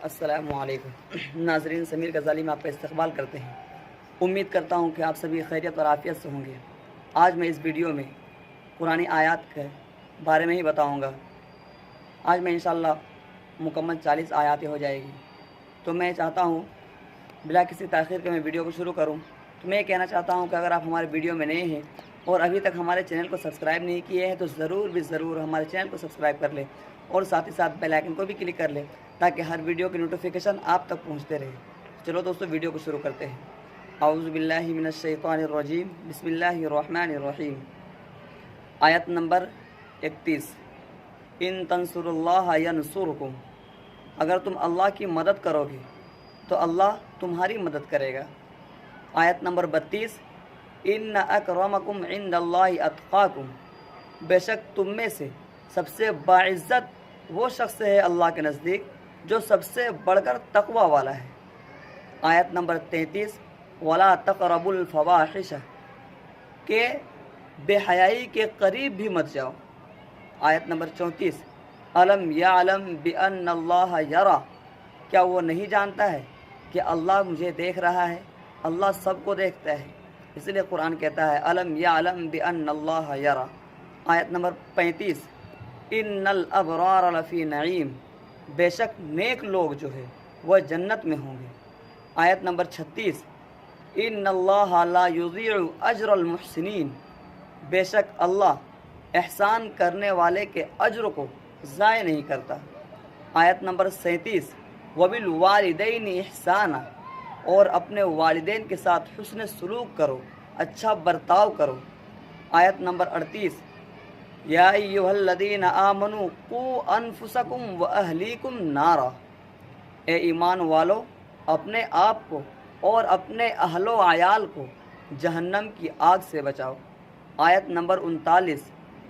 السلام علیکم ناظرین، سمیر غزالی میں آپ کا استقبال کرتے ہیں۔ امید کرتا ہوں کہ آپ سبھی خیریت اور عافیت سے ہوں گے۔ آج میں اس ویڈیو میں قرآن آیات کے بارے میں ہی بتاؤں گا۔ آج میں انشاءاللہ مکمل 40 آیاتیں ہو جائے گی۔ تو میں چاہتا ہوں بلا کسی تاخیر کے میں ویڈیو کو شروع کروں۔ تو میں یہ کہنا چاہتا ہوں کہ اگر آپ ہمارے ویڈیو میں نئے ہیں اور ابھی تک ہمارے چینل کو سبسکرائب نہیں کیے ہیں تو ضرور ہمارے چینل کو سبسکرائب کر لیں اور ساتھ ہی ساتھ بیل آئکن کو بھی کلک کر لیں تاکہ ہر ویڈیو کی نوٹیفیکیشن آپ تک پہنچتے رہے۔ چلو دوستو، ویڈیو کو شروع کرتے ہیں۔ اعوذ باللہ من الشیطان الرجیم، بسم اللہ الرحمن الرحیم۔ آیت نمبر 31۔ ان تنصروا اللہ ینصرکم، اگر تم اللہ کی مدد کرو گے تو اللہ تمہاری مدد کرے گا۔ آیت نمبر 32۔ ان اکرمکم عند اللہ اتقاکم، بے شک تم میں سے سب سے باعزت وہ شخص ہے اللہ کے نزدیک جو سب سے بڑھ کر تقوی والا ہے۔ آیت نمبر 33۔ ولا تقربوا الفواحش، کہ بے حیائی کے قریب بھی مت جاؤ۔ آیت نمبر 34۔ الم یعلم بان اللہ یرا، کیا وہ نہیں جانتا ہے کہ اللہ مجھے دیکھ رہا ہے؟ اللہ سب کو دیکھتا ہے، اس لیے قرآن کہتا ہے الم یعلم بان اللہ یرا۔ آیت نمبر 35۔ ان الابرار لفی نعیم، بے شک نیک لوگ جو ہے وہ جنت میں ہوں گے۔ آیت نمبر 36۔ ان اللہ لا یضیع اجر المحسنین، بے شک اللہ احسان کرنے والے کے اجر کو ضائع نہیں کرتا۔ آیت نمبر 37۔ وبالوالدین احسانا، اور اپنے والدین کے ساتھ حسن سلوک کرو، اچھا برتاؤ کرو۔ آیت نمبر 38۔ یا ایھا الذین آمنوا قوا انفسکم واہلیکم نارا، اے ایمان والو اپنے آپ کو اور اپنے اہل و عیال کو جہنم کی آگ سے بچاؤ۔ آیت نمبر 39۔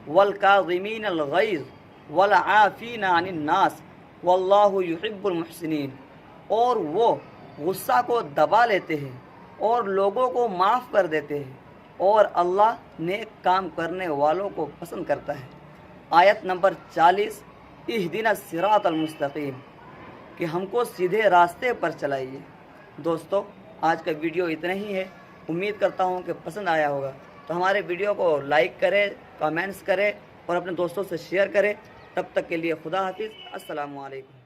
والکاظمین الغیظ والعافین عن الناس واللہ یحب المحسنین، اور وہ غصہ کو دبا لیتے ہیں اور لوگوں کو معاف کر دیتے ہیں، اور اللہ نیک کام کرنے والوں کو پسند کرتا ہے۔ آیت نمبر 40۔ اہدنا الصراط المستقیم، کہ ہم کو سیدھے راستے پر چلائیے۔ دوستو، آج کا ویڈیو اتنا ہی ہے۔ امید کرتا ہوں کہ پسند آیا ہوگا، تو ہمارے ویڈیو کو لائک کرے، کامنٹس کرے اور اپنے دوستوں سے شیئر کرے۔ تب تک کے لیے خدا حافظ، السلام علیکم۔